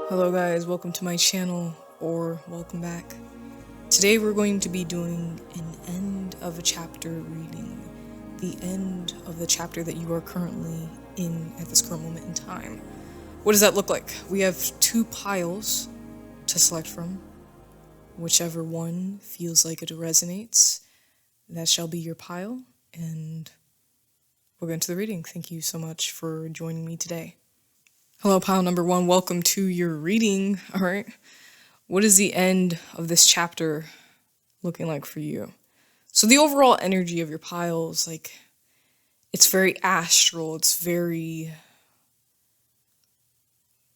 Hello guys, welcome to my channel, or welcome back. Today we're going to be doing an end of a chapter reading. The end of the chapter that you are currently in at this current moment in time. What does that look like? We have two piles to select from. Whichever one feels like it resonates, that shall be your pile, and we'll get into the reading. Thank you so much for joining me today. Hello, pile number one. Welcome to your reading. All right. What is the end of this chapter looking like for you? So the overall energy of your pile is like, it's very astral. It's very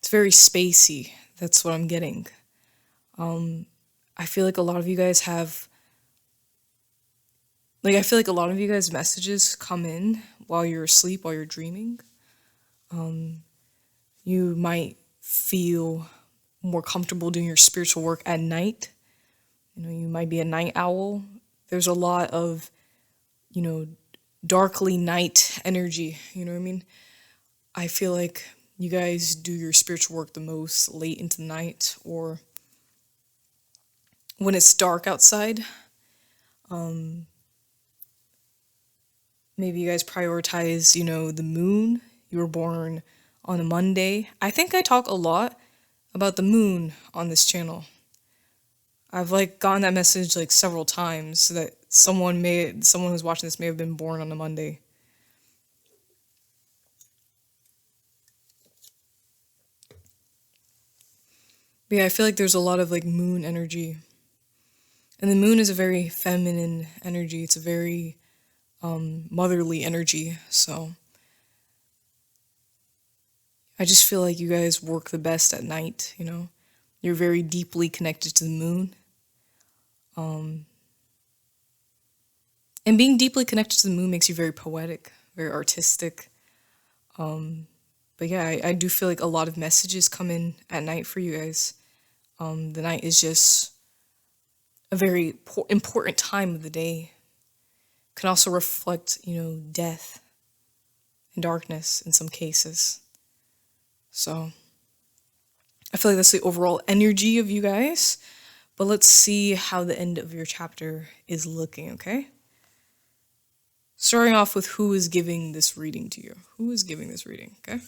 spacey. That's what I'm getting. I feel like a lot of you guys have, I feel like a lot of you guys' messages come in while you're asleep, while you're dreaming. You might feel more comfortable doing your spiritual work at night. You might be a night owl. There's a lot of, darkly night energy. You know what I mean? I feel like you guys do your spiritual work the most late into the night or when it's dark outside. Maybe you guys prioritize, the moon. You were born on a Monday. I think I talk a lot about the moon on this channel. I've gotten that message several times that someone who's watching this may have been born on a Monday. But yeah, I feel like there's a lot of moon energy. And the moon is a very feminine energy. It's a very motherly energy. So I just feel like you guys work the best at night, You're very deeply connected to the moon. And being deeply connected to the moon makes you very poetic, very artistic. But yeah, I do feel like a lot of messages come in at night for you guys. The night is just a very important time of the day. Can also reflect, death and darkness in some cases. So I feel like that's the overall energy of you guys. But let's see how the end of your chapter is looking, okay? Starting off with who is giving this reading to you. Who is giving this reading, okay?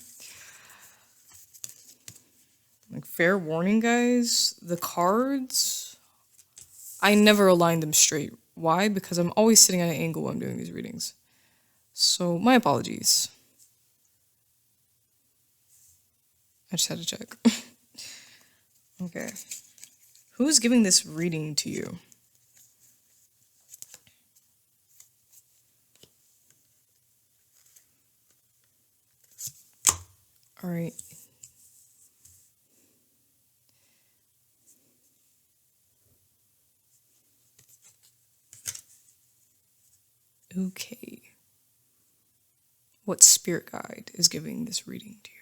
Fair warning, guys. The cards, I never align them straight. Why? Because I'm always sitting at an angle when I'm doing these readings. So my apologies. I just had to check. Okay. Who's giving this reading to you? All right. Okay. What spirit guide is giving this reading to you?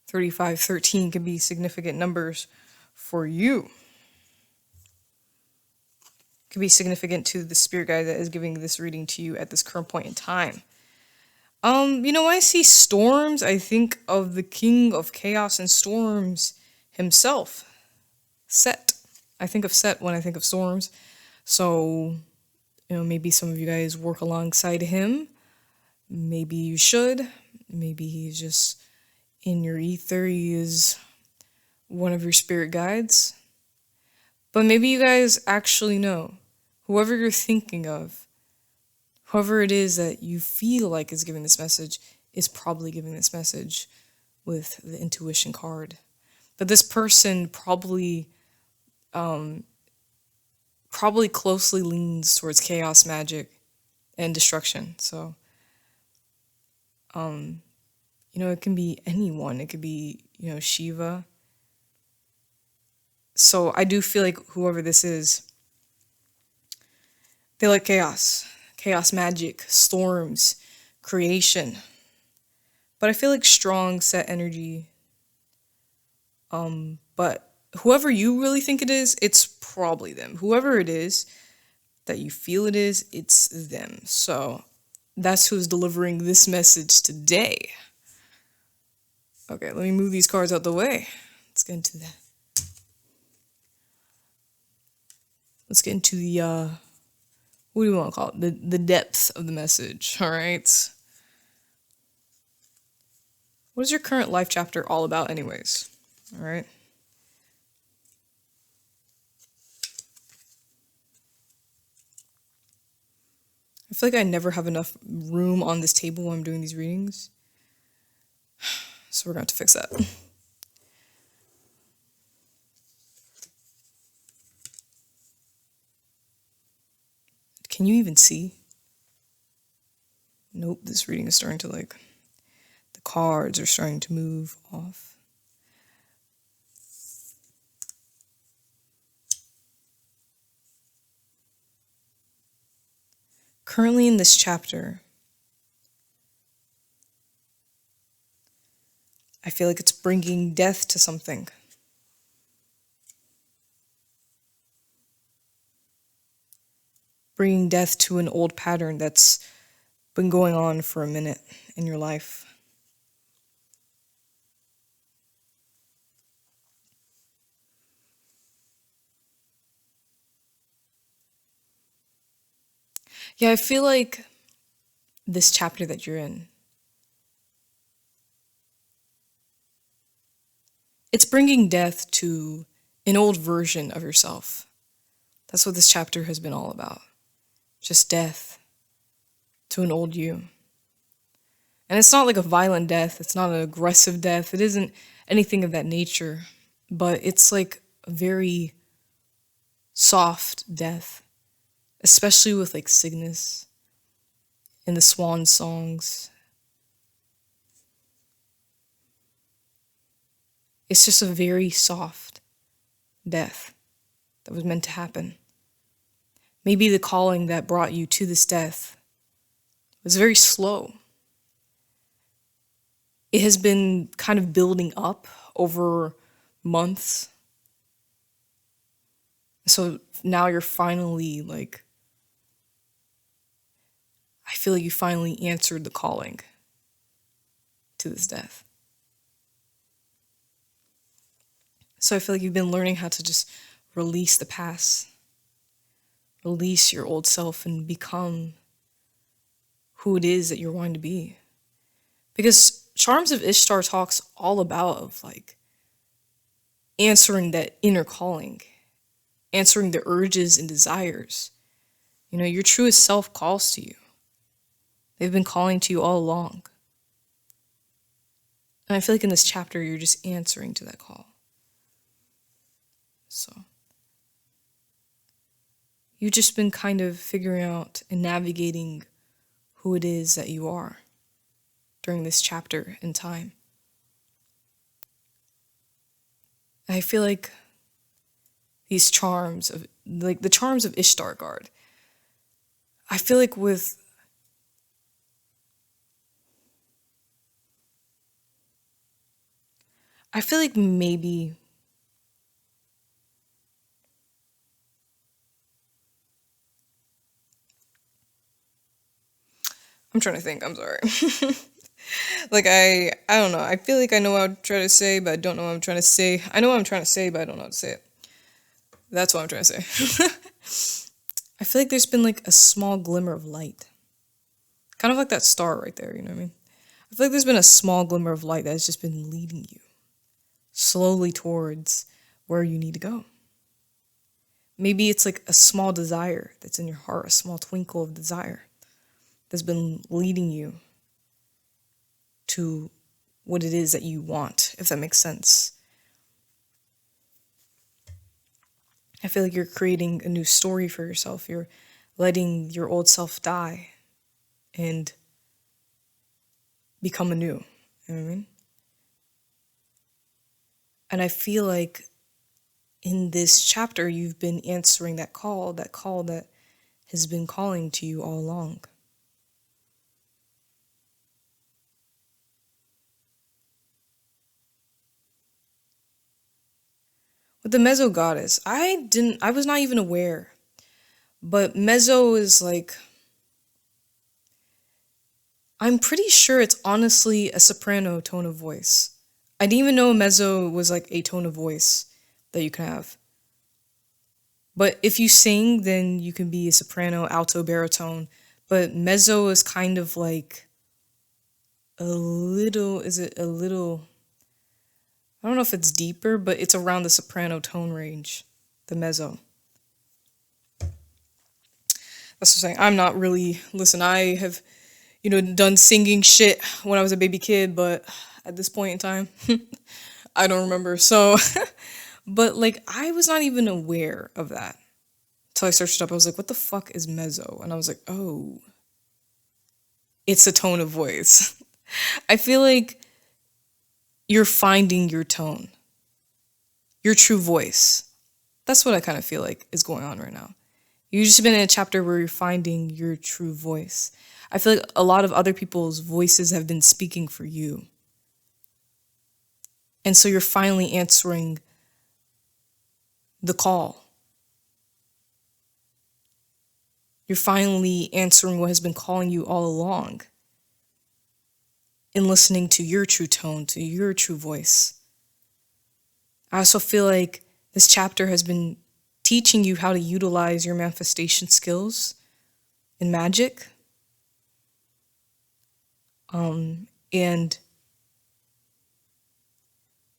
3513 can be significant numbers for you. Could be significant to the spirit guide that is giving this reading to you at this current point in time. When I see storms, I think of the king of chaos and storms himself, Set. I think of Set when I think of storms. So, maybe some of you guys work alongside him. Maybe you should. Maybe he's just in your ether. He is one of your spirit guides. But maybe you guys actually know, whoever you're thinking of, whoever it is that you feel like is giving this message, is probably giving this message with the intuition card. But this person probably closely leans towards chaos, magic, and destruction. So, it can be anyone. It could be, Shiva. So I do feel like whoever this is, they like chaos, magic, storms, creation. But I feel like strong Set energy. But whoever you really think it is, it's probably them. Whoever it is that you feel it is, it's them. So that's who's delivering this message today. Okay, let me move these cards out the way. let's get into that. Let's get into the what do you want to call it? The depth of the message. All right. What is your current life chapter all about, anyways? All right. I feel like I never have enough room on this table when I'm doing these readings. So we're going to have to fix that. Can you even see? Nope, this reading is starting to the cards are starting to move off. Currently in this chapter, I feel like it's bringing death to something. Bringing death to an old pattern that's been going on for a minute in your life. Yeah, I feel like this chapter that you're in, it's bringing death to an old version of yourself. That's what this chapter has been all about. Just death to an old you. And it's not like a violent death. It's not an aggressive death. It isn't anything of that nature. But it's like a very soft death. Especially with Cygnus and the swan songs. It's just a very soft death that was meant to happen. Maybe the calling that brought you to this death was very slow. It has been kind of building up over months. So now you're finally I feel like you finally answered the calling to this death. So I feel like you've been learning how to just release the past, release your old self and become who it is that you're wanting to be. Because Charms of Ishtar talks all about answering that inner calling, answering the urges and desires. Your truest self calls to you. They've been calling to you all along. And I feel like in this chapter, you're just answering to that call. So you've just been kind of figuring out and navigating who it is that you are during this chapter in time. I feel like these charms of the charms of Ishtar Guard, I feel like maybe I'm trying to think, I'm sorry. I don't know. I feel like I know what I'm trying to say, but I don't know what I'm trying to say. I know what I'm trying to say, but I don't know how to say it. That's what I'm trying to say. I feel like there's been a small glimmer of light. Kind of like that star right there, you know what I mean? I feel like there's been a small glimmer of light that has just been leading you slowly towards where you need to go. Maybe it's a small desire that's in your heart, a small twinkle of desire that's been leading you to what it is that you want, if that makes sense. I feel like you're creating a new story for yourself. You're letting your old self die and become anew. You know what I mean? And I feel like in this chapter, you've been answering that call that has been calling to you all along. With the Mezzo goddess, I was not even aware. But Mezzo is I'm pretty sure it's honestly a soprano tone of voice. I didn't even know mezzo was like a tone of voice that you can have. But if you sing, then you can be a soprano, alto, baritone. But mezzo is kind of like a little, is it a little, I don't know if it's deeper, but it's around the soprano tone range, the mezzo. That's what I'm saying. I'm not really, listen, I have, done singing shit when I was a baby kid, but at this point in time, I don't remember. So, but like, I was not even aware of that until I searched it up. I was like, what the fuck is mezzo? And I was like, oh, it's a tone of voice. I feel like you're finding your tone, your true voice. That's what I kind of feel like is going on right now. You've just been in a chapter where you're finding your true voice. I feel like a lot of other people's voices have been speaking for you. And so you're finally answering the call. You're finally answering what has been calling you all along. And listening to your true tone, to your true voice. I also feel like this chapter has been teaching you how to utilize your manifestation skills in magic. And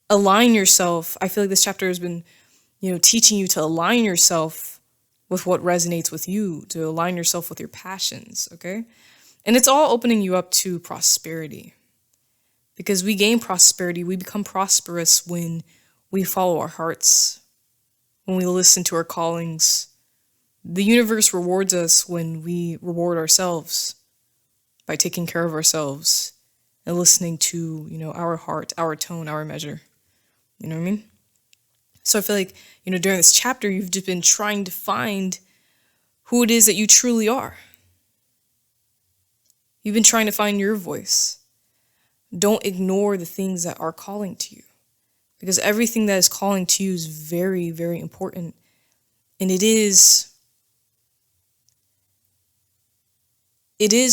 align yourself. I feel like this chapter has been, teaching you to align yourself with what resonates with you, to align yourself with your passions, okay? And it's all opening you up to prosperity. Because we gain prosperity, we become prosperous when we follow our hearts, when we listen to our callings. The universe rewards us when we reward ourselves by taking care of ourselves and listening to, our heart, our tone, our measure. You know what I mean? So I feel like, during this chapter, you've just been trying to find who it is that you truly are. You've been trying to find your voice. Don't ignore the things that are calling to you, because everything that is calling to you is very, very important. And it is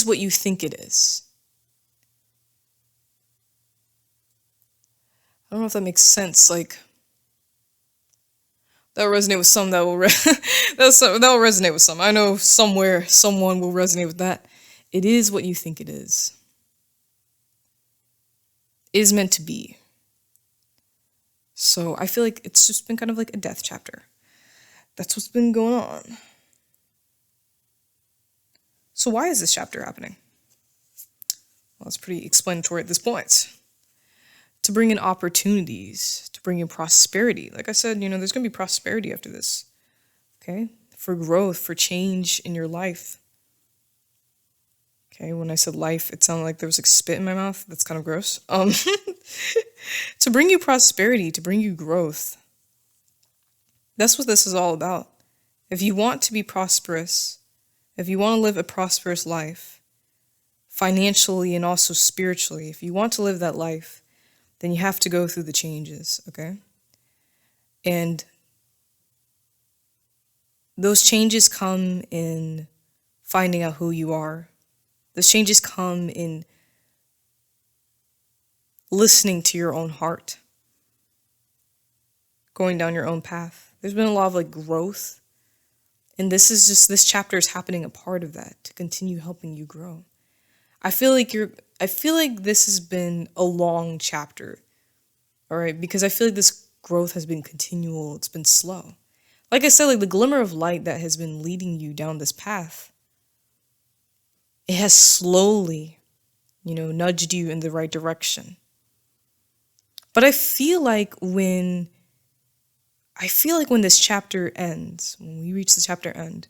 what you think it is. I don't know if that makes sense. Like, that'll resonate with some. That will resonate with some. I know somewhere someone will resonate with that. It is what you think it is. It is meant to be. So I feel like it's just been kind of like a death chapter. That's what's been going on. So why is this chapter happening? Well, it's pretty explanatory at this point. To bring in opportunities, to bring in prosperity. Like I said, there's going to be prosperity after this. Okay? For growth, for change in your life. Okay, when I said life, it sounded like there was like spit in my mouth. That's kind of gross. To bring you prosperity, to bring you growth. That's what this is all about. If you want to be prosperous, if you want to live a prosperous life, financially and also spiritually, if you want to live that life, then you have to go through the changes, okay? And those changes come in finding out who you are. Those changes come in listening to your own heart, going down your own path. There's been a lot of like growth, and this chapter is happening a part of that to continue helping you grow. I feel like this has been a long chapter, all right, because I feel like this growth has been continual. It's been slow. Like I said, like the glimmer of light that has been leading you down this path, it has slowly, nudged you in the right direction. But I feel like when this chapter ends, when we reach the chapter end,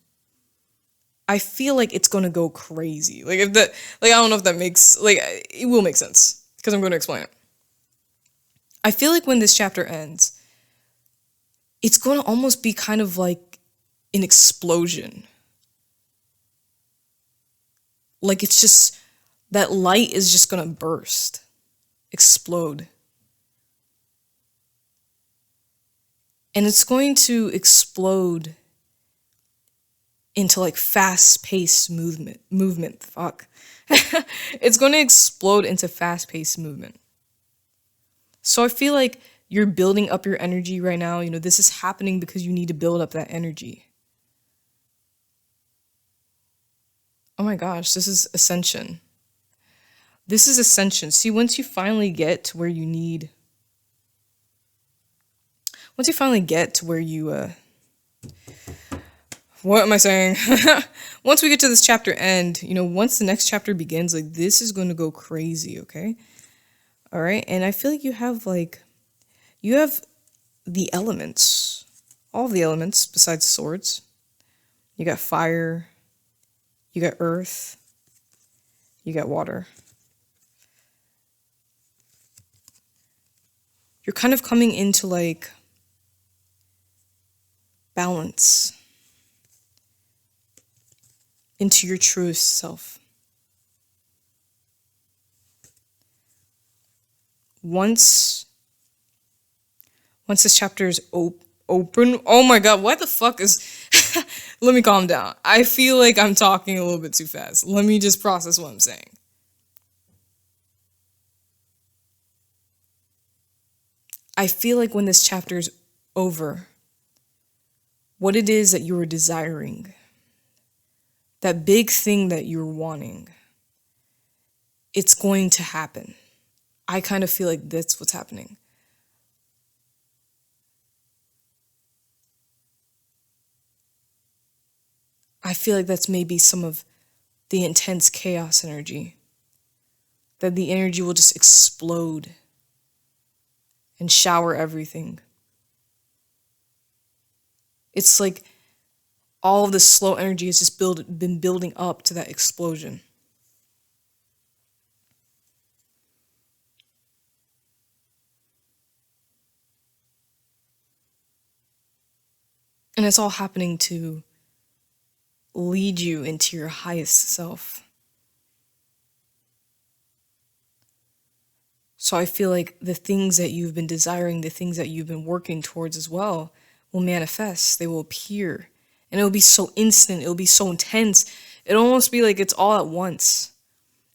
I feel like it's going to go crazy. Like I don't know if that makes, it will make sense because I'm going to explain it. I feel like when this chapter ends, it's going to almost be kind of like an explosion. Like it's just, that light is just going to burst, explode. And it's going to explode into like fast-paced movement. Fuck. It's going to explode into fast-paced movement. So I feel like you're building up your energy right now. You know, this is happening because you need to build up that energy. Oh my gosh, this is ascension. This is ascension. See, once you finally get to where you need, once you finally get to where you, what am I saying? Once we get to this chapter end, you know, once the next chapter begins, like this is going to go crazy, okay? All right. And I feel like you have the elements, all of the elements besides swords. You got fire, you got earth, you got water. You're kind of coming into like balance, into your truest self. Once this chapter is open, oh my god, what the fuck is, let me calm down. I feel like I'm talking a little bit too fast. Let me just process what I'm saying. I feel like when this chapter is over, what it is that you were desiring, that big thing that you're wanting, it's going to happen. I kind of feel like that's what's happening. I feel like that's maybe some of the intense chaos energy. That the energy will just explode and shower everything. It's like all of this slow energy has just been building up to that explosion. And it's all happening to lead you into your highest self. So I feel like the things that you've been desiring, the things that you've been working towards as well, will manifest. They will appear. And it'll be so instant. It'll be so intense. It'll almost be like it's all at once.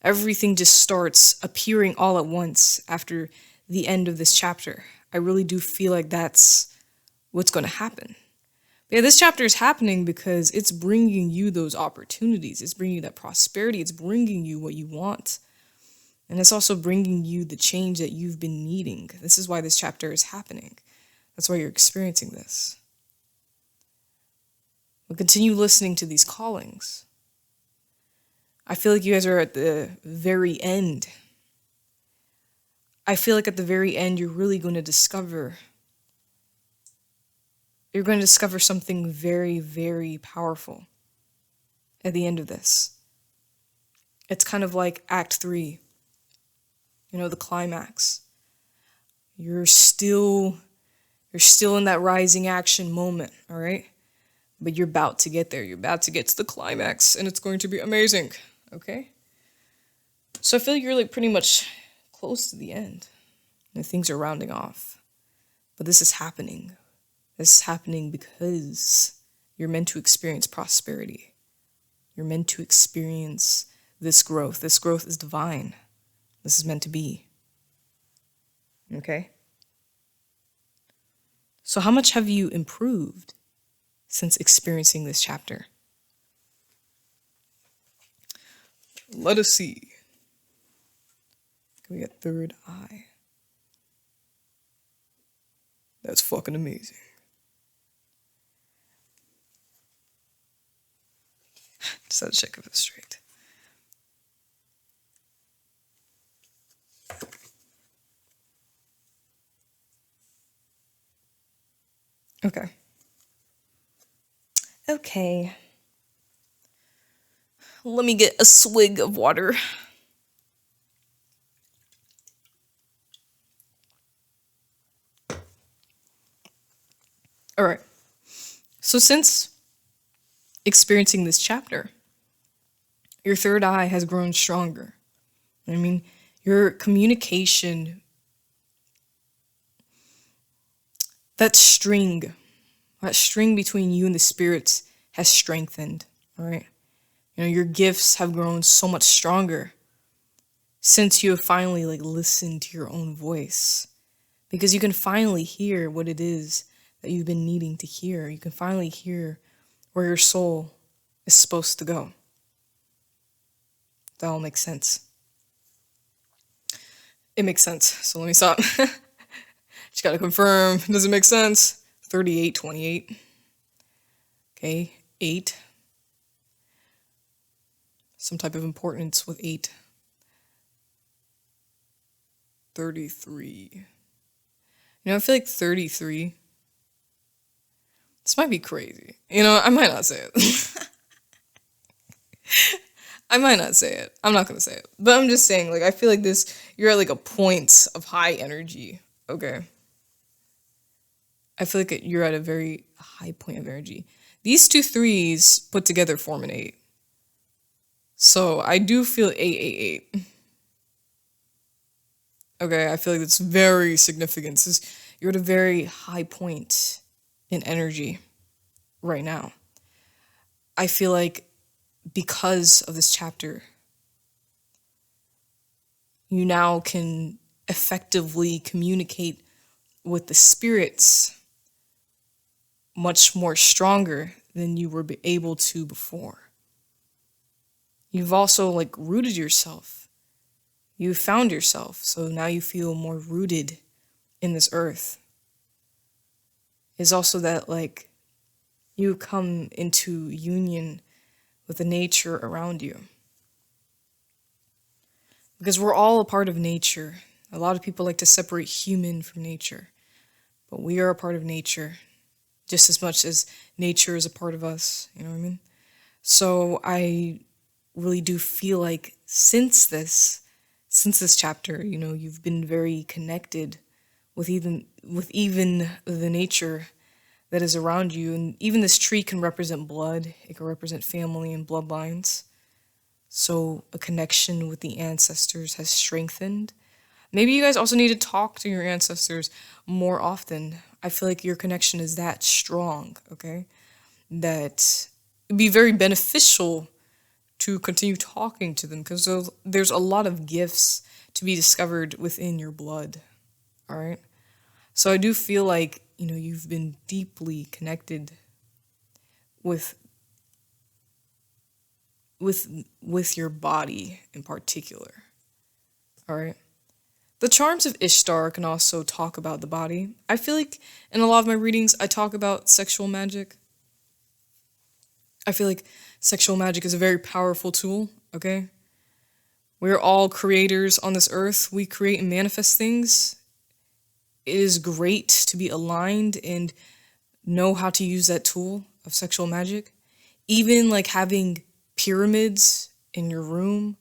Everything just starts appearing all at once after the end of this chapter. I really do feel like that's what's going to happen. But yeah, this chapter is happening because it's bringing you those opportunities. It's bringing you that prosperity. It's bringing you what you want. And it's also bringing you the change that you've been needing. This is why this chapter is happening. That's why you're experiencing this. But continue listening to these callings. I feel like you guys are at the very end. I feel like at the very end, you're really going to discover. You're going to discover something very, very powerful at the end of this. It's kind of like Act 3. You know, the climax. You're still in that rising action moment, all right? But you're about to get there. You're about to get to the climax, and it's going to be amazing, okay? So I feel like you're like pretty much close to the end. And things are rounding off. But this is happening. This is happening because you're meant to experience prosperity. You're meant to experience this growth. This growth is divine. This is meant to be. Okay? So how much have you improved since experiencing this chapter? Let us see. We got third eye. That's fucking amazing. Just had to check if it's straight. Okay. Okay. Let me get a swig of water. All right. So since experiencing this chapter, your third eye has grown stronger. I mean, your communication, that string between you and the spirits has strengthened, all right? You know, your gifts have grown so much stronger since you have finally listened to your own voice. because you can finally hear what it is that you've been needing to hear. You can finally hear where your soul is supposed to go. That all makes sense. It makes sense. So let me stop. Just gotta confirm. Does it make sense? 38, 28. Okay, 8. Some type of importance with 8. 33. I feel like 33. This might be crazy. I might not say it. I might not say it. I'm not gonna say it. But I'm just saying, I feel like you're at a point of high energy. Okay. I feel like you're at a very high point of energy. These 2 3s put together form an 8. So I do feel 888. Okay, I feel like that's very significant. You're at a very high point in energy right now. I feel like because of this chapter, you now can effectively communicate with the spirits much more stronger than you were able to before. You've also rooted yourself. You found yourself, so now you feel more rooted in this earth. It's also that you come into union with the nature around you. Because we're all a part of nature. A lot of people like to separate human from nature, but we are a part of nature just as much as nature is a part of us, you know what I mean? So I really do feel like since this chapter, you've been very connected with even the nature that is around you. And even this tree can represent blood. It can represent family and bloodlines. So a connection with the ancestors has strengthened. Maybe you guys also need to talk to your ancestors more often. I feel like your connection is that strong, okay? That it'd be very beneficial to continue talking to them, because there's a lot of gifts to be discovered within your blood, all right? So I do feel like, you've been deeply connected with your body in particular, all right? The charms of Ishtar can also talk about the body. I feel like in a lot of my readings, I talk about sexual magic. I feel like sexual magic is a very powerful tool, okay? We're all creators on this earth. We create and manifest things. It is great to be aligned and know how to use that tool of sexual magic. Even having pyramids in your room,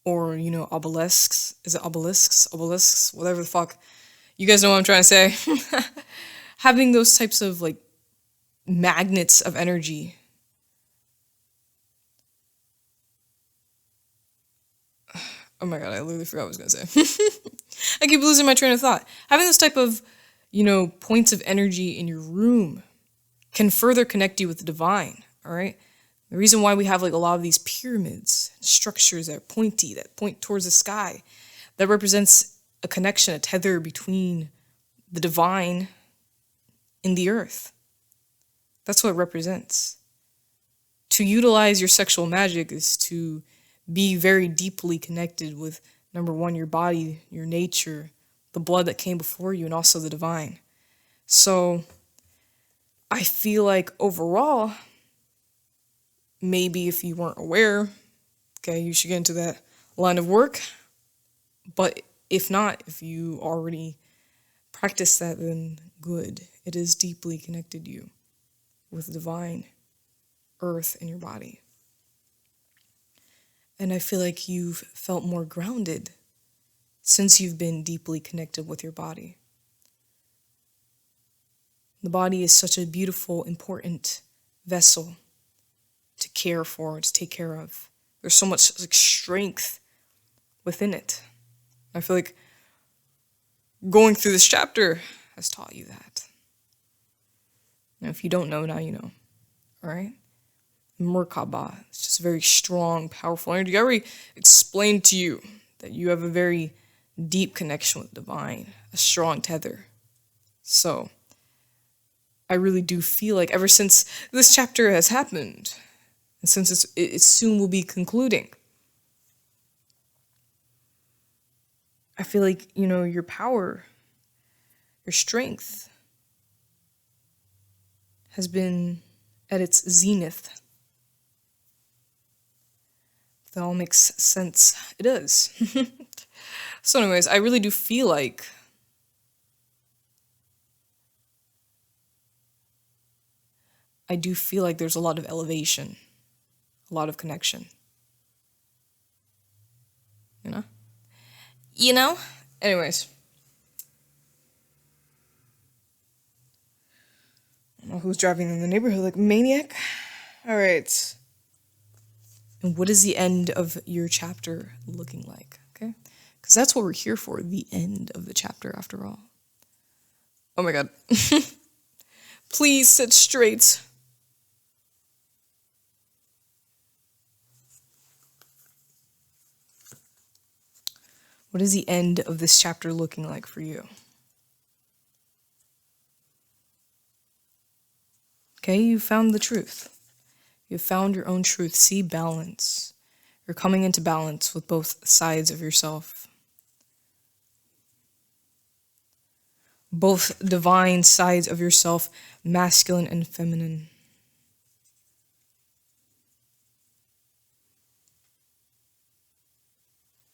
or, obelisks. Is it obelisks? Obelisks? Whatever the fuck. You guys know what I'm trying to say. Having those types of, magnets of energy. Oh my god, I literally forgot what I was going to say. I keep losing my train of thought. Having this type of, points of energy in your room can further connect you with the divine, all right? The reason why we have a lot of these pyramids, structures that are pointy, that point towards the sky, that represents a connection, a tether between the divine and the earth. That's what it represents. To utilize your sexual magic is to be very deeply connected with, number one, your body, your nature, the blood that came before you, and also the divine. So I feel like overall, maybe if you weren't aware, okay, you should get into that line of work. But if not, if you already practice that, then good. It is deeply connected you with the divine, earth, and your body. And I feel like you've felt more grounded since you've been deeply connected with your body. The body is such a beautiful, important vessel to care for, to take care of. There's so much strength within it. I feel like going through this chapter has taught you that. Now, if you don't know, now you know. All right? Merkaba, it's just very strong, powerful energy. I already explained to you that you have a very deep connection with divine, a strong tether. So I really do feel like ever since this chapter has happened, and since it soon will be concluding, I feel like, your power, your strength has been at its zenith. If that all makes sense, it does. So anyways, I really do feel like there's a lot of elevation, a lot of connection. You know? Anyways. I don't know who's driving in the neighborhood like a maniac. Alright. And what is the end of your chapter looking like? Okay? Because that's what we're here for, the end of the chapter after all. Oh my god. Please sit straight. What is the end of this chapter looking like for you? Okay, you found the truth. You found your own truth. See balance. You're coming into balance with both sides of yourself. Both divine sides of yourself, masculine and feminine.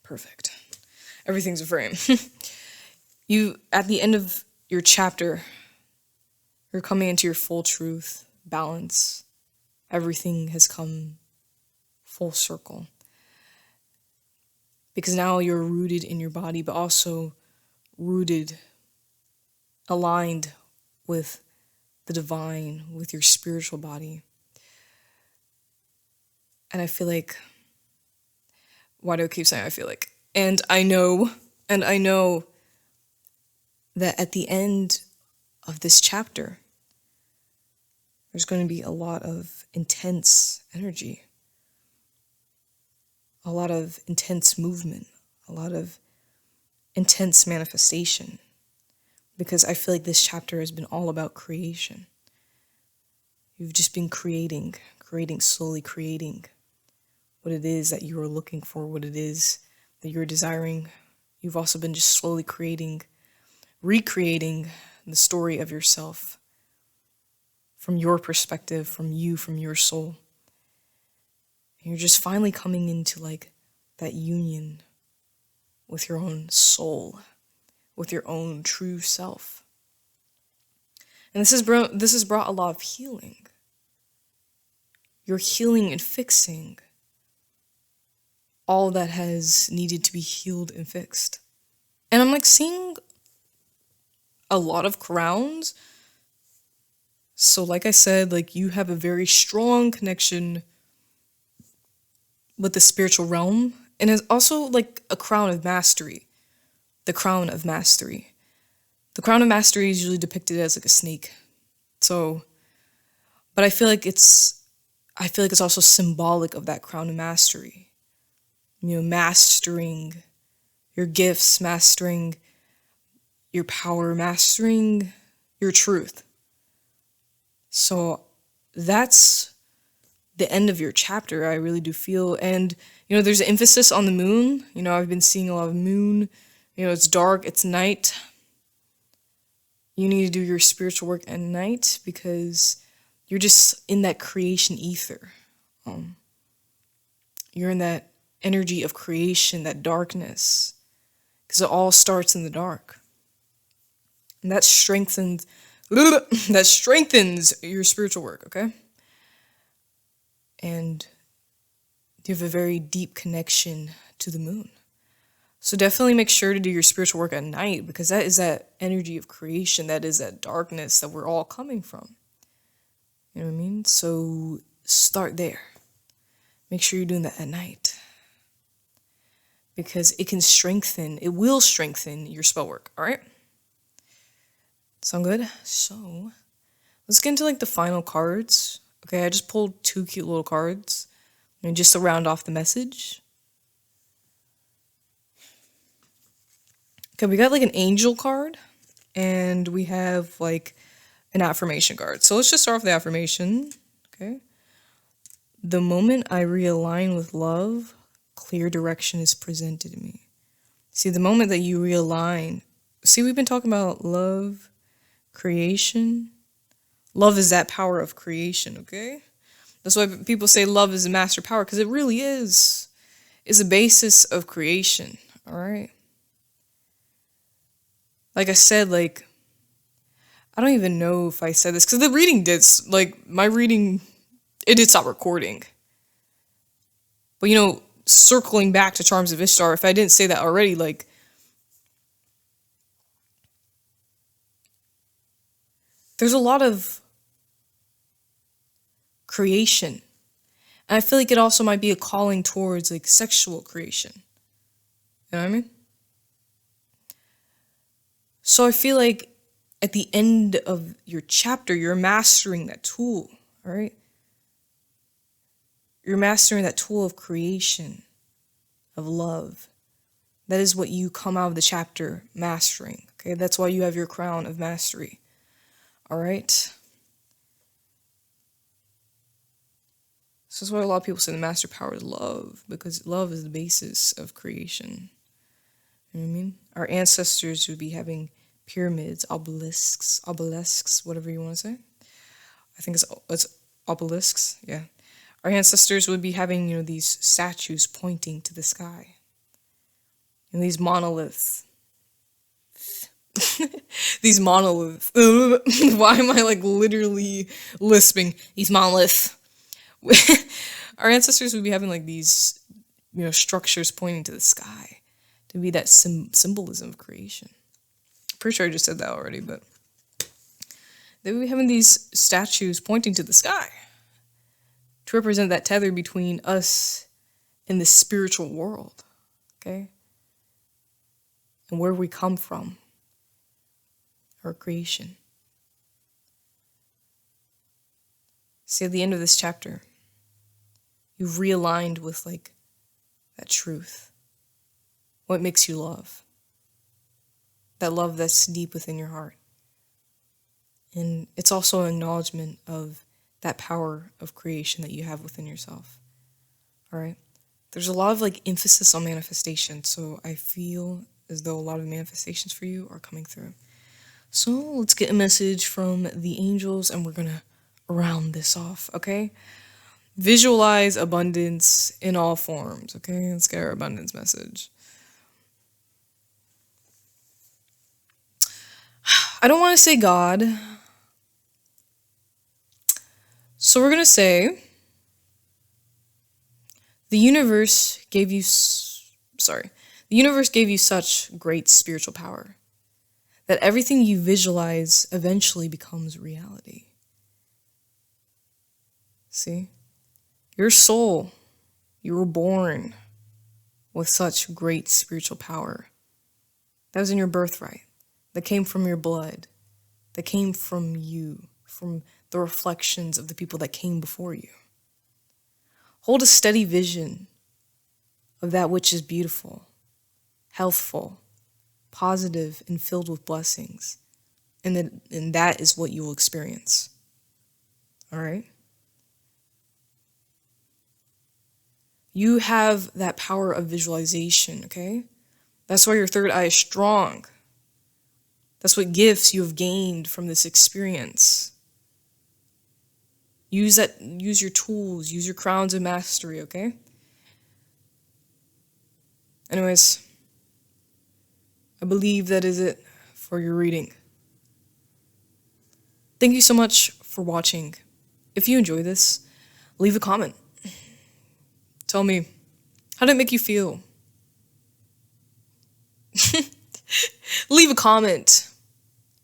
Perfect. Everything's a frame. At the end of your chapter, you're coming into your full truth, balance. Everything has come full circle. Because now you're rooted in your body, but also rooted, aligned with the divine, with your spiritual body. And I feel like, why do I keep saying I feel like? And I know that at the end of this chapter, there's going to be a lot of intense energy, a lot of intense movement, a lot of intense manifestation, because I feel like this chapter has been all about creation. You've just been creating, slowly creating what it is that you are looking for, what it is that you're desiring. You've also been just slowly recreating the story of yourself from your perspective, from your soul. And you're just finally coming into like that union with your own soul, with your own true self. And this has brought a lot of healing. You're healing and fixing all that has needed to be healed and fixed. And I'm like seeing a lot of crowns. So like I said, like you have a very strong connection with the spiritual realm. And it's also like a crown of mastery. The crown of mastery. The crown of mastery is usually depicted as like a snake. So, but I feel like it's also symbolic of that crown of mastery. Mastering your gifts, mastering your power, mastering your truth. So that's the end of your chapter, I really do feel. And, there's an emphasis on the moon. I've been seeing a lot of moon. It's dark, it's night. You need to do your spiritual work at night because you're just in that creation ether. You're in that energy of creation, that darkness, because it all starts in the dark. And that strengthens your spiritual work, okay? And you have a very deep connection to the moon. So definitely make sure to do your spiritual work at night because that is that energy of creation, that is that darkness that we're all coming from. You know what I mean? So start there. Make sure you're doing that at night. Because it will strengthen your spell work, all right? Sound good? So, let's get into like the final cards. Okay, I just pulled 2 cute little cards. And just to round off the message. Okay, we got like an angel card and we have like an affirmation card. So let's just start off the affirmation. Okay. The moment I realign with love, clear direction is presented to me. See, the moment that you realign, see, we've been talking about love, creation. Love is that power of creation, okay? That's why people say love is a master power, because it really is. It's the basis of creation, all right? Like I said, like, I don't even know if I said this, because the reading did, like, my reading, it did stop recording. But, you know, circling back to Charms of Ishtar, if I didn't say that already, like, there's a lot of creation. And I feel like it also might be a calling towards, like, sexual creation. You know what I mean? So I feel like at the end of your chapter, you're mastering that tool, all right? You're mastering that tool of creation, of love. That is what you come out of the chapter mastering, okay? That's why you have your crown of mastery, all right? So that's why a lot of people say the master power is love, because love is the basis of creation. You know what I mean? Our ancestors would be having pyramids, obelisks, whatever you want to say. I think it's obelisks, yeah. Our ancestors would be having, you know, these statues pointing to the sky. And these monoliths. These monoliths. Why am I like literally lisping? These monoliths. Our ancestors would be having like these, you know, structures pointing to the sky to be that symbolism of creation. Pretty sure I just said that already, but they would be having these statues pointing to the sky to represent that tether between us and the spiritual world, okay? And where we come from, our creation. See, at the end of this chapter, you've realigned with like that truth. What makes you love? That love that's deep within your heart. And it's also an acknowledgement of that power of creation that you have within yourself. All right? There's a lot of like emphasis on manifestation, so I feel as though a lot of manifestations for you are coming through. So let's get a message from the angels and we're gonna round this off, okay? Visualize abundance in all forms, okay? Let's get our abundance message. I don't want to say God, so we're going to say the universe gave you, the universe gave you such great spiritual power that everything you visualize eventually becomes reality. See? Your soul, you were born with such great spiritual power. That was in your birthright. That came from your blood. That came from you, from the reflections of the people that came before you. Hold a steady vision of that which is beautiful, healthful, positive, and filled with blessings. And that is what you will experience. All right? You have that power of visualization, okay? That's why your third eye is strong. That's what gifts you have gained from this experience. Use your tools, use your crowns of mastery, okay? Anyways, I believe that is it for your reading. Thank you so much for watching. If you enjoy this, leave a comment. Tell me, how did it make you feel? Leave a comment.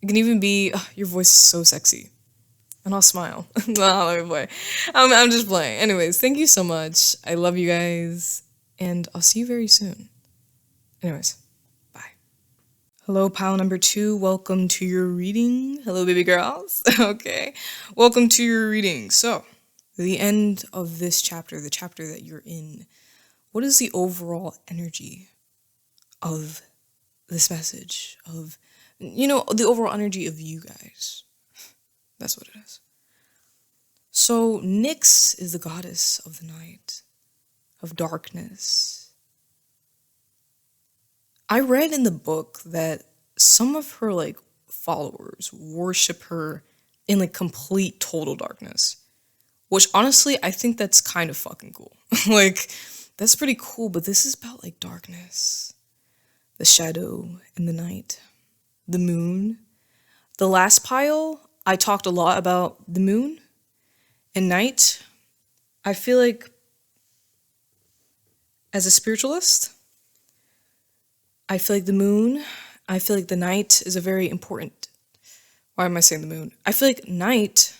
It can even be, oh, your voice is so sexy. And I'll smile. No, let me play. I'm just playing. Anyways, thank you so much. I love you guys. And I'll see you very soon. Anyways, bye. Hello, pile number 2. Welcome to your reading. Hello, baby girls. Okay. Welcome to your reading. So, the end of this chapter, the chapter that you're in, what is the overall energy of this message of, the overall energy of you guys. That's what it is. So Nyx is the goddess of the night, of darkness. I read in the book that some of her like followers worship her in like complete total darkness, which honestly I think that's kind of fucking cool. Like that's pretty cool, but this is about like darkness, the shadow in the night, the moon. The last pile I talked a lot about the moon and night. I feel like as a spiritualist, I feel like the moon, I feel like the night is a very important. Why am I saying the moon? I feel like night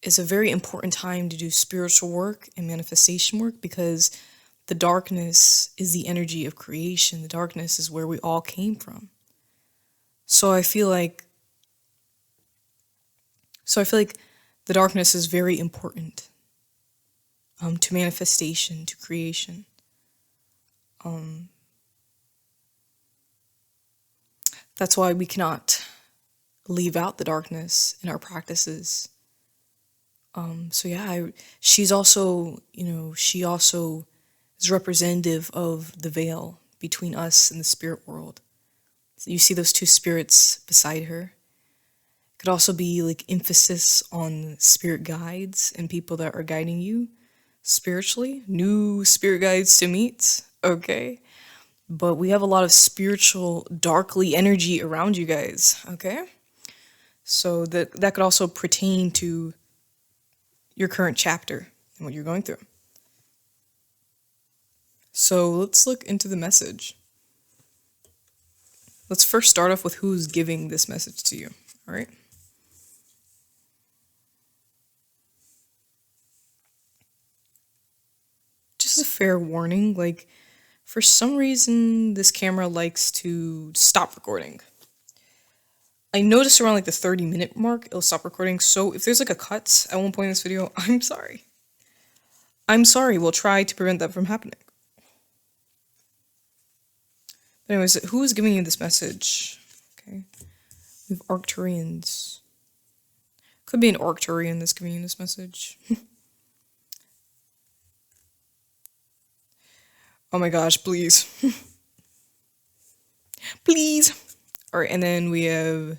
is a very important time to do spiritual work and manifestation work because the darkness is the energy of creation. The darkness is where we all came from. So I feel like the darkness is very important to manifestation, to creation. That's why we cannot leave out the darkness in our practices. She's also, she also is representative of the veil between us and the spirit world. So you see those two spirits beside her. It could also be like emphasis on spirit guides and people that are guiding you spiritually. New spirit guides to meet, okay? But we have a lot of spiritual, darkly energy around you guys, okay? So that could also pertain to your current chapter and what you're going through. So let's look into the message. Let's first start off with who's giving this message to you, all right? Just a fair warning, like, for some reason, this camera likes to stop recording. I noticed around like the 30-minute mark, it'll stop recording. So if there's like a cut at one point in this video, I'm sorry. I'm sorry, we'll try to prevent that from happening. But anyways, who is giving you this message? Okay, we have Arcturians. Could be an Arcturian that's giving you this message. Oh my gosh, please. Please. All right, and then we have,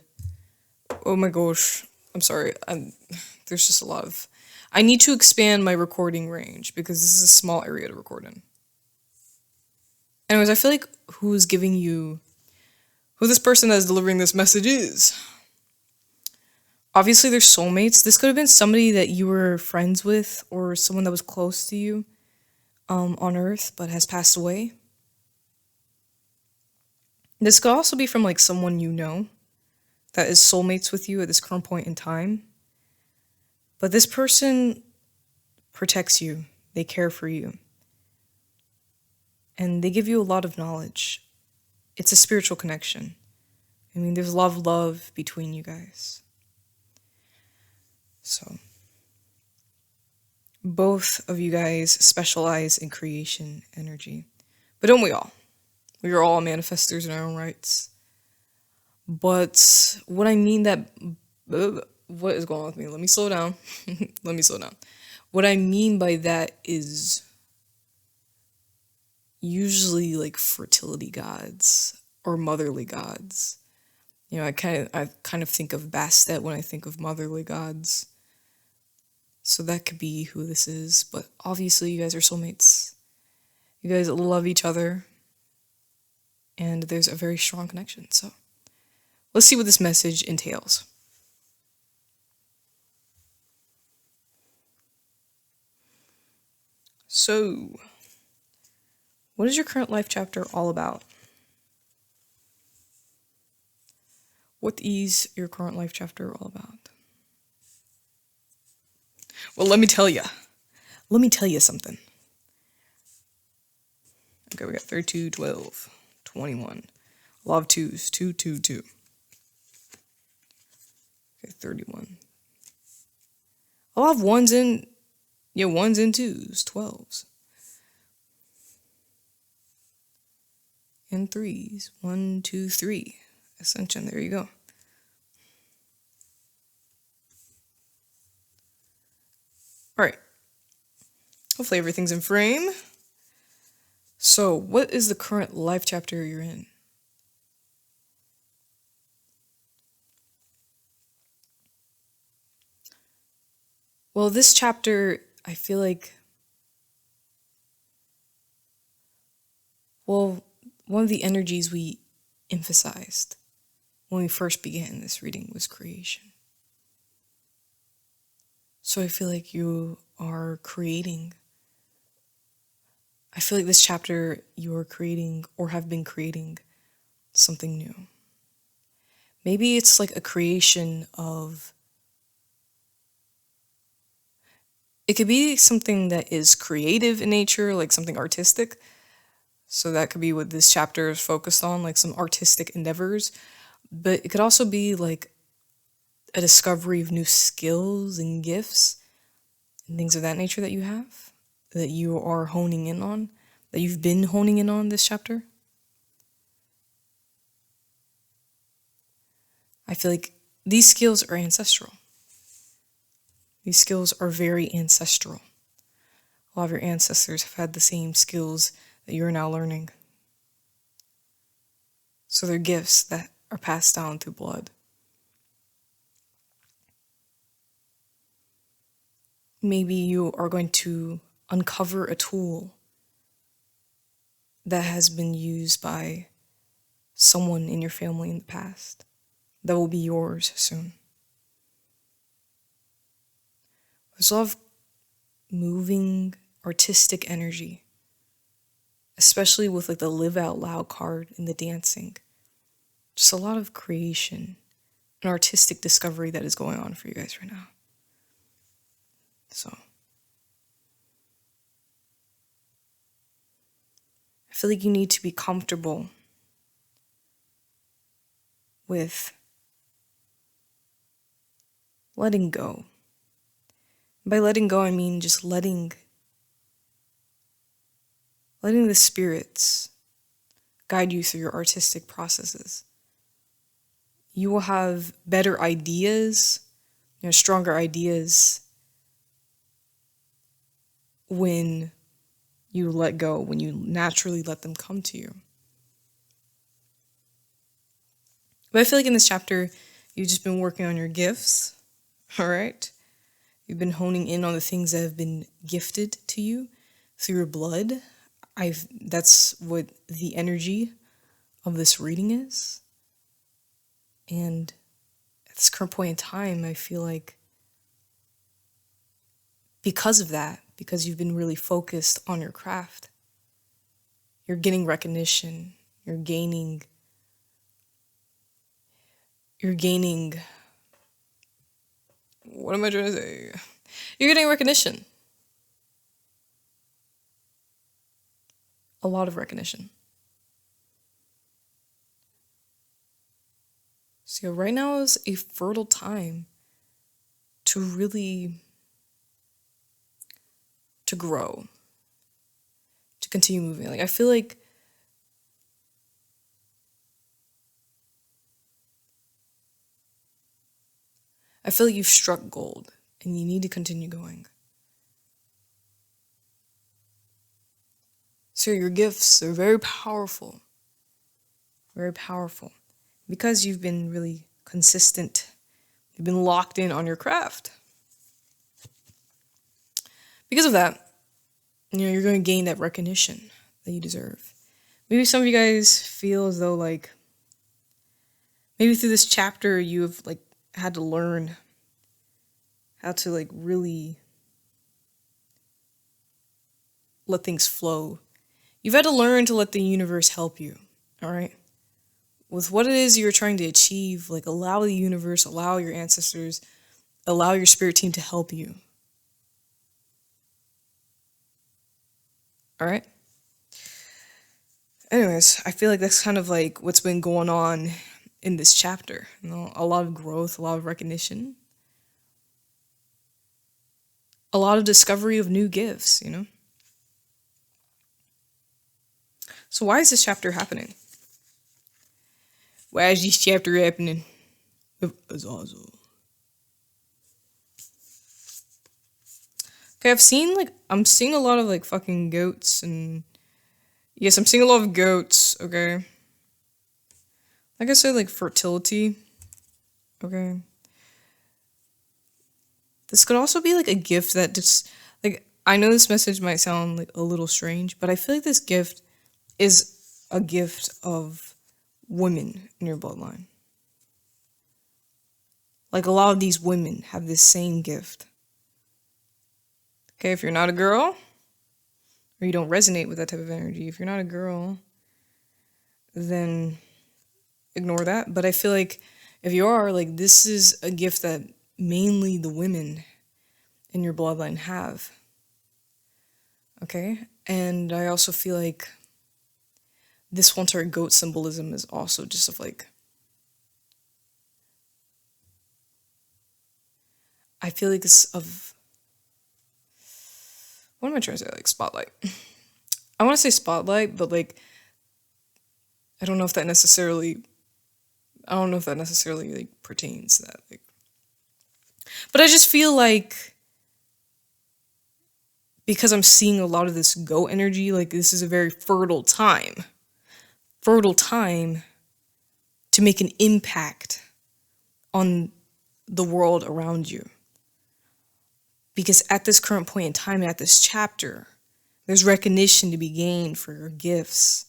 oh my gosh, I'm sorry. There's just a lot of, I need to expand my recording range because this is a small area to record in. Anyways, I feel like who this person that is delivering this message is. Obviously, they're soulmates. This could have been somebody that you were friends with or someone that was close to you on Earth but has passed away. This could also be from like someone you know that is soulmates with you at this current point in time. But this person protects you. They care for you. And they give you a lot of knowledge. It's a spiritual connection. I mean, there's a lot of love between you guys. So, both of you guys specialize in creation energy. But don't we all? We are all manifestors in our own rights. But what I mean that... What is going on with me? Let me slow down. Let me slow down. What I mean by that is usually like fertility gods or motherly gods. You know, I kind of think of Bastet when I think of motherly gods. So that could be who this is. But obviously you guys are soulmates. You guys love each other. And there's a very strong connection. So let's see what this message entails. So, what is your current life chapter all about? What is your current life chapter all about? Well, let me tell you. Let me tell you something. Okay, we got 32, 12, 21. A lot of twos. 2, 2, 2. Okay, 31. A lot of ones and... Yeah, ones and twos. 12s. and 3s. 1, 2, 3. Ascension. There you go. All right. Hopefully everything's in frame. So, what is the current life chapter you're in? Well, this chapter, I feel like, well, one of the energies we emphasized when we first began this reading was creation. So I feel like you are creating. I feel like this chapter you are creating or have been creating something new. Maybe it's like a creation of, it could be something that is creative in nature, like something artistic. So that could be what this chapter is focused on, like some artistic endeavors. But it could also be like a discovery of new skills and gifts and things of that nature that you have, that you are honing in on, that you've been honing in on this chapter. I feel like these skills are ancestral. These skills are very ancestral. A lot of your ancestors have had the same skills that you're now learning. So they're gifts that are passed down through blood. Maybe you are going to uncover a tool that has been used by someone in your family in the past that will be yours soon. There's a lot of moving artistic energy, especially with like the live out loud card and the dancing. Just a lot of creation and artistic discovery that is going on for you guys right now. So I feel like you need to be comfortable with letting go. By letting go, I mean just letting the spirits guide you through your artistic processes. You will have better ideas, stronger ideas when you let go, when you naturally let them come to you. But I feel like in this chapter, you've just been working on your gifts, all right? You've been honing in on the things that have been gifted to you through your blood. That's what the energy of this reading is. And at this current point in time, I feel like because of that, because you've been really focused on your craft, you're getting recognition, you're gaining, what am I trying to say? You're getting recognition. A lot of recognition. So right now is a fertile time to really, to grow, to continue moving. Like I feel like you've struck gold and you need to continue going. So your gifts are very powerful. Very powerful. Because you've been really consistent. You've been locked in on your craft. Because of that, you're going to gain that recognition that you deserve. Maybe some of you guys feel as though like, maybe through this chapter you've like had to learn how to like really let things flow. You've had to learn to let the universe help you, all right? With what it is you're trying to achieve, like allow the universe, allow your ancestors, allow your spirit team to help you. All right? Anyways, I feel like that's kind of like what's been going on in this chapter. A lot of growth, a lot of recognition, a lot of discovery of new gifts, So why is this chapter happening? Why is this chapter happening? It's awesome. Okay, I'm seeing a lot of like fucking goats and yes, I'm seeing a lot of goats, okay? Like I said, like fertility, okay? This could also be like a gift that just, like, I know this message might sound like a little strange, but I feel like this gift is a gift of women in your bloodline. Like a lot of these women have this same gift. Okay, if you're not a girl, or you don't resonate with that type of energy, if you're not a girl, then ignore that. But I feel like if you are, like, this is a gift that mainly the women in your bloodline have. Okay? And I also feel like this one entire goat symbolism is also just of like, I feel like it's of, what am I trying to say? Like spotlight. I want to say spotlight, but like, I don't know if that necessarily like pertains to that. Like, but I just feel like because I'm seeing a lot of this goat energy, like this is a very fertile time to make an impact on the world around you. Because at this current point in time, at this chapter, there's recognition to be gained for your gifts,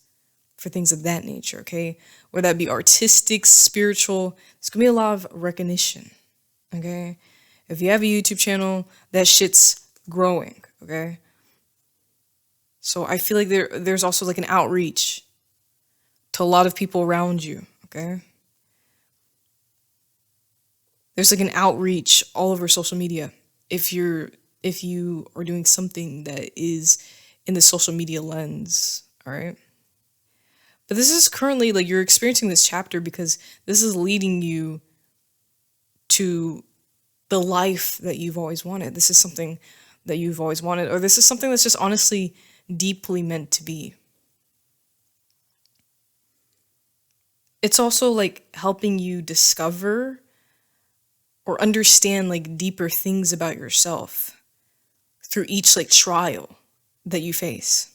for things of that nature, okay? Whether that be artistic, spiritual, there's gonna be a lot of recognition, okay? If you have a YouTube channel, that shit's growing, okay? So I feel like there's also like an outreach to a lot of people around you, okay? There's like an outreach all over social media. If you are doing something that is in the social media lens, all right? But this is currently like you're experiencing this chapter because this is leading you to the life that you've always wanted. This is something that you've always wanted, or this is something that's just honestly deeply meant to be. It's also like helping you discover or understand like deeper things about yourself through each like trial that you face.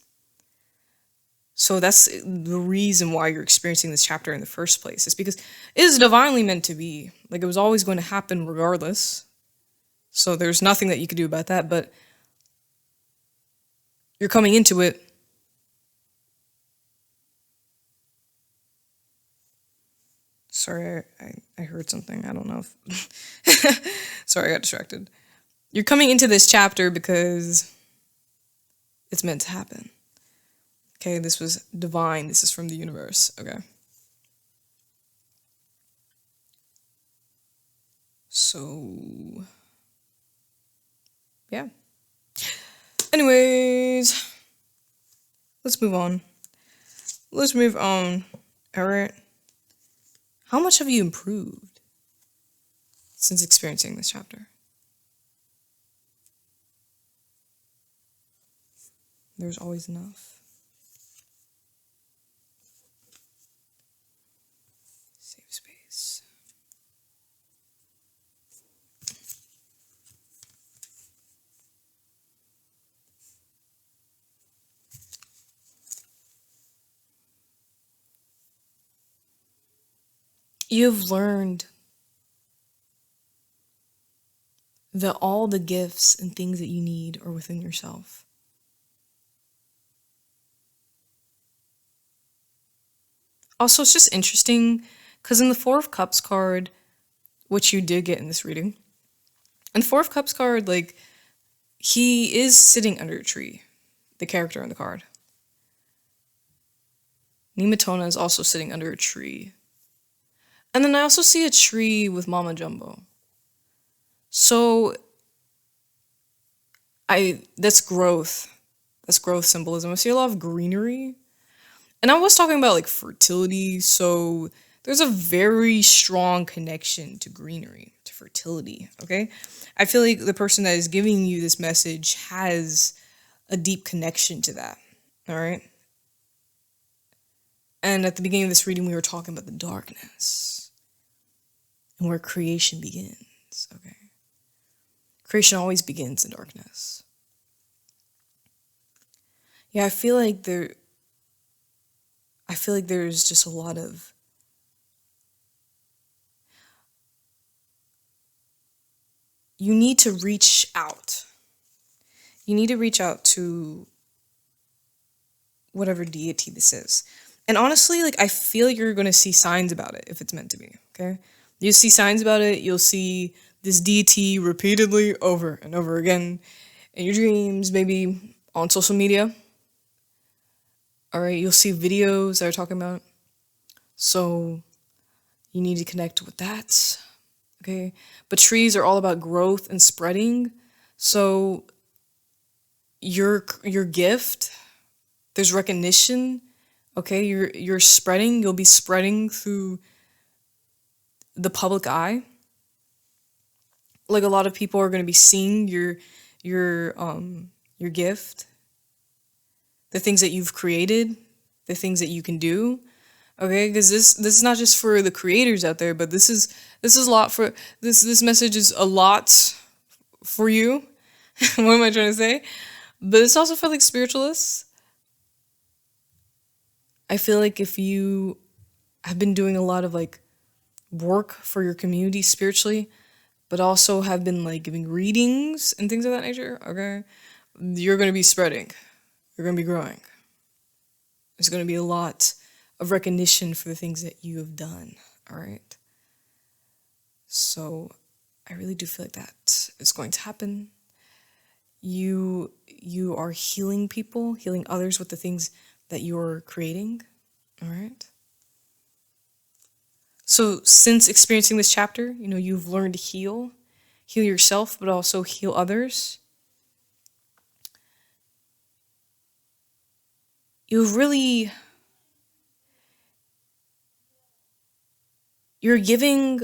So that's the reason why you're experiencing this chapter in the first place. It's because it is divinely meant to be. Like it was always going to happen regardless. So there's nothing that you could do about that, but you're coming into it. Sorry, I heard something. I don't know if... Sorry, I got distracted. You're coming into this chapter because it's meant to happen. Okay, this was divine. This is from the universe. Okay. So, yeah. Anyways, let's move on. All right. How much have you improved since experiencing this chapter? There's always enough. Safe space. You've learned that all the gifts and things that you need are within yourself. Also, it's just interesting because in the Four of Cups card, which you did get in this reading, and the Four of Cups card, like, he is sitting under a tree, the character on the card. Nematona is also sitting under a tree. And then I also see a tree with Mama Jumbo. So, that's growth. That's growth symbolism. I see a lot of greenery. And I was talking about like fertility, so there's a very strong connection to greenery, to fertility, okay? I feel like the person that is giving you this message has a deep connection to that, all right? And at the beginning of this reading, we were talking about the darkness and where creation begins, okay? Creation always begins in darkness. Yeah, I feel like there's just a lot of you need to reach out. You need to reach out to whatever deity this is. And honestly, like, I feel you're going to see signs about it if it's meant to be, okay? You'll see signs about it. You'll see this deity repeatedly over and over again in your dreams, maybe on social media. All right, you'll see videos that are talking about it. So you need to connect with that, okay? But trees are all about growth and spreading. So your gift, there's recognition, okay? You're spreading. You'll be spreading through the public eye. Like, a lot of people are going to be seeing your gift, the things that you've created, the things that you can do. Okay, because this is not just for the creators out there, but this is a lot for this message is a lot for you. What am I trying to say? But it's also for like spiritualists. I feel like if you have been doing a lot of like work for your community spiritually, but also have been like giving readings and things of that nature, okay, you're going to be spreading. You're going to be growing. There's going to be a lot of recognition for the things that you have done, all right? So I really do feel like that is going to happen. You are healing people, healing others with the things that you're creating, all right? So since experiencing this chapter, you've learned to heal yourself, but also heal others. You're giving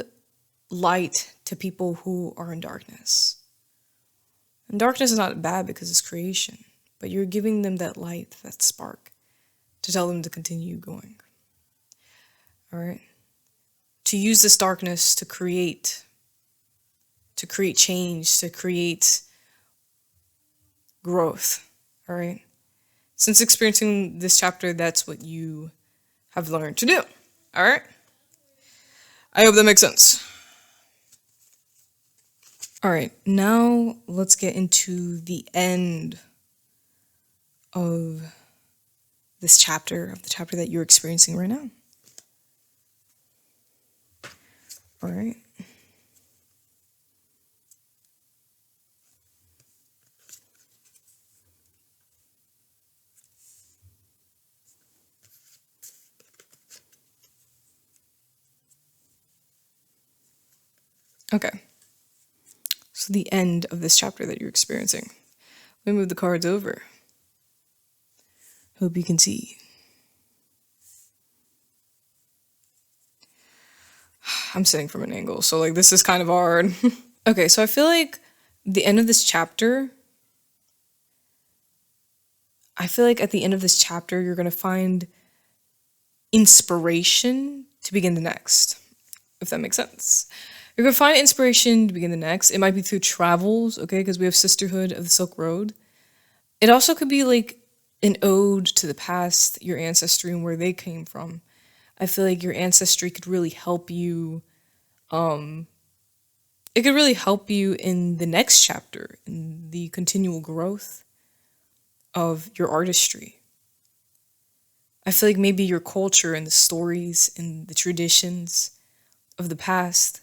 light to people who are in darkness. And darkness is not bad because it's creation, but you're giving them that light, that spark, to tell them to continue going. All right? To use this darkness to create change, to create growth. All right? Since experiencing this chapter, that's what you have learned to do. All right? I hope that makes sense. All right, now let's get into the end of this chapter, of the chapter that you're experiencing right now. All right. Okay. So the end of this chapter that you're experiencing. Let me move the cards over. Hope you can see. I'm sitting from an angle, so like this is kind of hard. Okay, so I feel like the end of this chapter, you're going to find inspiration to begin the next, if that makes sense. You're going to find inspiration to begin the next. It might be through travels, okay, because we have Sisterhood of the Silk Road. It also could be like an ode to the past, your ancestry, and where they came from. I feel like your ancestry could really help you. It could really help you in the next chapter, in the continual growth of your artistry. I feel like maybe your culture and the stories and the traditions of the past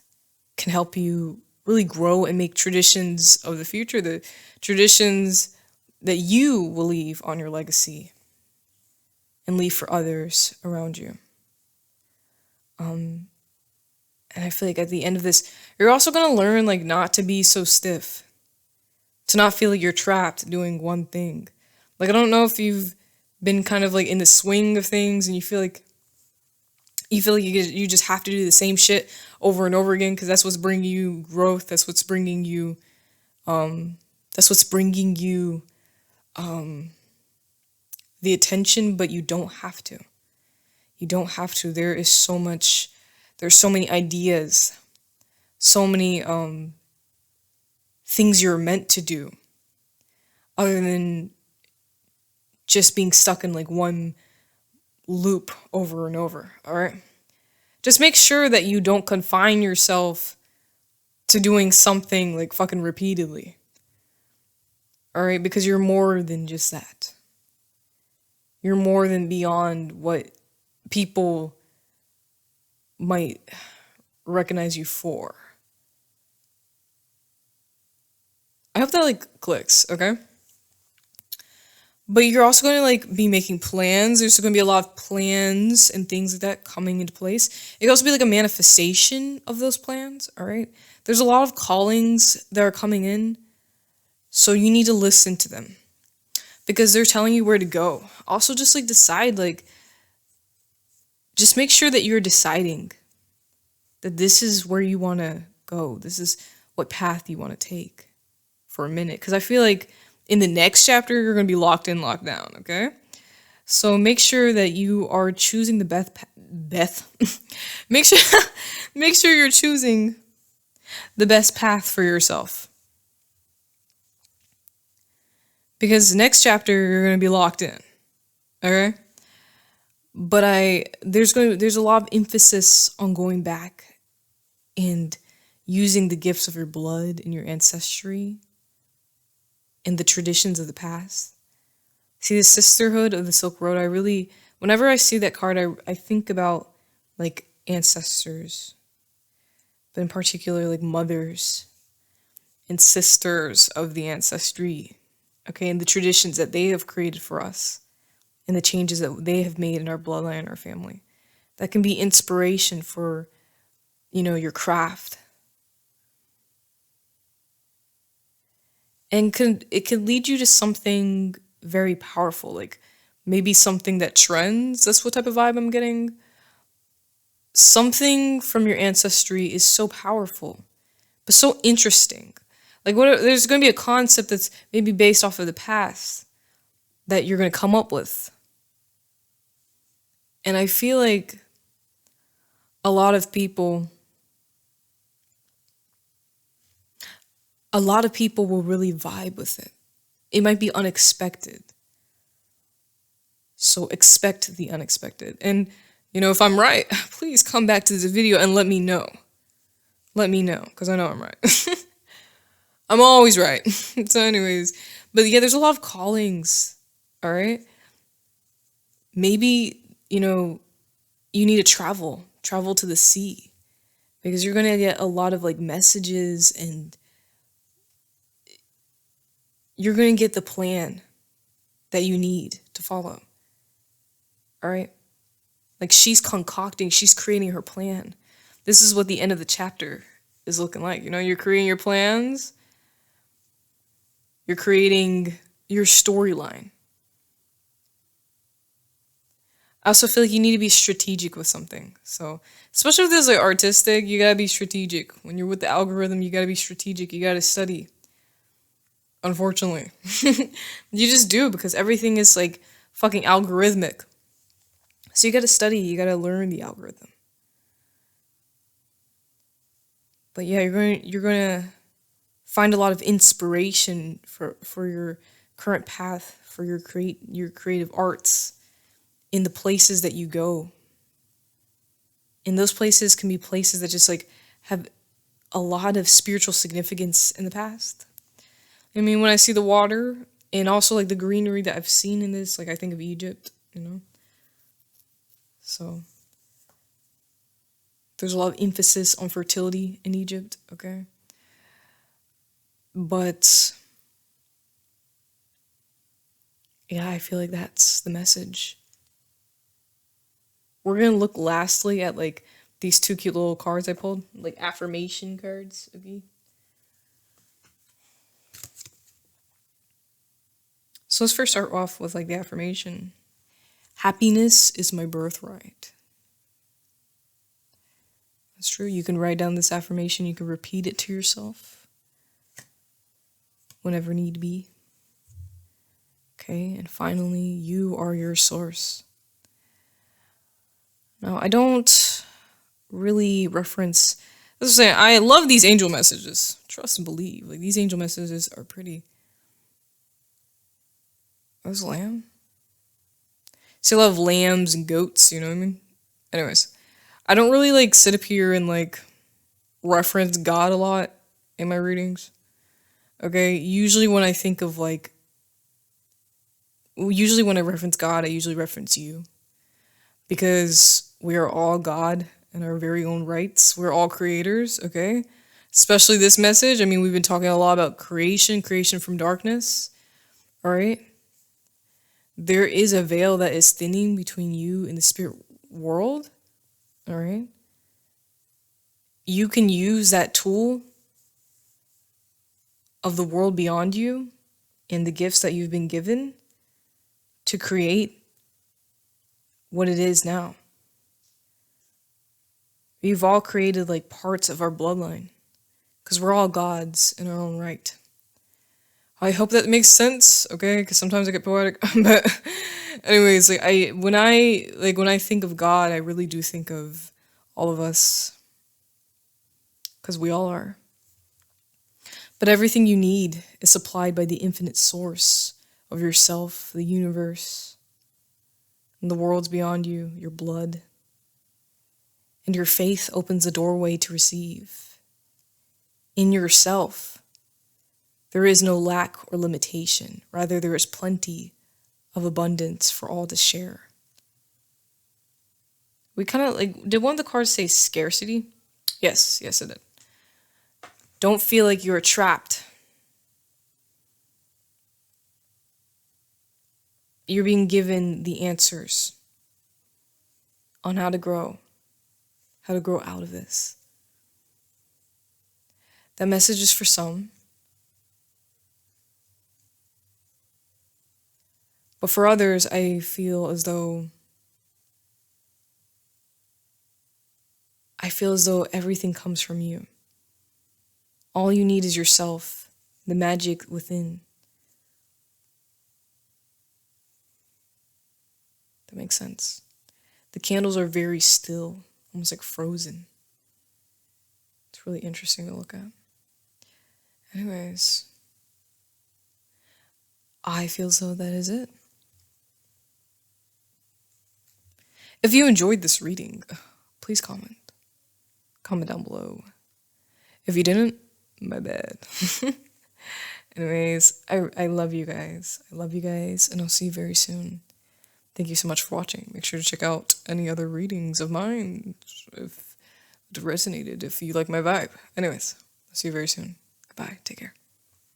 can help you really grow and make traditions of the future, the traditions that you will leave on your legacy and leave for others around you. And I feel like at the end of this, you're also going to learn like not to be so stiff, to not feel like you're trapped doing one thing. Like, I don't know if you've been kind of like in the swing of things and you feel like you just have to do the same shit over and over again because that's what's bringing you growth. That's what's bringing you the attention, but you don't have to. You don't have to. There's so many ideas, so many things you're meant to do other than just being stuck in like one loop over and over, all right? Just make sure that you don't confine yourself to doing something like fucking repeatedly, all right? Because you're more than just that. You're more than beyond what people might recognize you for. I hope that like clicks, okay? But you're also going to like be making plans. There's going to be a lot of plans and things like that coming into place. It could also be like a manifestation of those plans, all right? There's a lot of callings that are coming in, so you need to listen to them because they're telling you where to go. Also, just like decide, like, just make sure that you're deciding that this is where you want to go. This is what path you want to take for a minute. Because I feel like in the next chapter, you're going to be locked in, locked down, okay? So make sure that you are choosing the make sure make sure you're choosing the best path for yourself. Because next chapter you're going to be locked in. Okay? But there's a lot of emphasis on going back and using the gifts of your blood and your ancestry and the traditions of the past. See, the sisterhood of the Silk Road, whenever I see that card, I think about like ancestors, but in particular like mothers and sisters of the ancestry, okay, and the traditions that they have created for us and the changes that they have made in our bloodline, our family. That can be inspiration for, your craft. And it could lead you to something very powerful, like maybe something that trends. That's what type of vibe I'm getting. Something from your ancestry is so powerful, but so interesting. Like there's going to be a concept that's maybe based off of the past that you're going to come up with. And I feel like a lot of people will really vibe with it. It might be unexpected. So expect the unexpected. And, if I'm right, please come back to this video and let me know. Let me know, because I know I'm right. I'm always right. So anyways, but yeah, there's a lot of callings, all right? Maybe, you need to travel to the sea, because you're going to get a lot of like messages and you're going to get the plan that you need to follow. All right? Like she's creating her plan. This is what the end of the chapter is looking like. You're creating your plans. You're creating your storyline. I also feel like you need to be strategic with something. So, especially if it's like artistic, you gotta be strategic. When you're with the algorithm, you gotta be strategic. You gotta study. Unfortunately. You just do, because everything is like fucking algorithmic. So you gotta study, you gotta learn the algorithm. But yeah, you're gonna find a lot of inspiration for your current path, for your creative arts in the places that you go. And those places can be places that just like have a lot of spiritual significance in the past. I mean, when I see the water and also like the greenery that I've seen in this, like I think of Egypt, So there's a lot of emphasis on fertility in Egypt, okay? But yeah, I feel like that's the message. We're gonna look lastly at like these two cute little cards I pulled, like affirmation cards, okay? So let's first start off with like the affirmation. Happiness is my birthright. That's true. You can write down this affirmation. You can repeat it to yourself whenever need be. Okay, and finally, you are your source. Now, I don't really reference. As I'm saying, I love these angel messages. Trust and believe. Like, these angel messages are pretty. Those lamb? See, I love lambs and goats, you know what I mean? Anyways, I don't really like sit up here and like reference God a lot in my readings. Okay, usually when I think of like, usually when I reference God, I usually reference you. Because we are all God in our very own rights. We're all creators, okay? Especially this message. I mean, we've been talking a lot about creation, creation from darkness, all right? There is a veil that is thinning between you and the spirit world, all right? You can use that tool of the world beyond you and the gifts that you've been given to create what it is now. We've all created like parts of our bloodline because we're all gods in our own right. I hope that makes sense, okay? Because sometimes I get poetic, but anyways, like when I think of God, I really do think of all of us, because we all are. But everything you need is supplied by the infinite source of yourself, the universe, and the worlds beyond you, your blood. And your faith opens the doorway to receive. In yourself, there is no lack or limitation. Rather, there is plenty of abundance for all to share. We kind of like, did one of the cards say scarcity? Yes, it did. Don't feel like you're trapped. You're being given the answers on how to grow out of this. That message is for some. But for others, I feel as though everything comes from you. All you need is yourself, the magic within. That makes sense. The candles are very still, almost like frozen. It's really interesting to look at. Anyways, I feel as though that is it. If you enjoyed this reading, please comment. Comment down below. If you didn't, my bad. Anyways, I love you guys. I love you guys, and I'll see you very soon. Thank you so much for watching. Make sure to check out any other readings of mine if it resonated, if you like my vibe. Anyways, I'll see you very soon. Goodbye. Take care.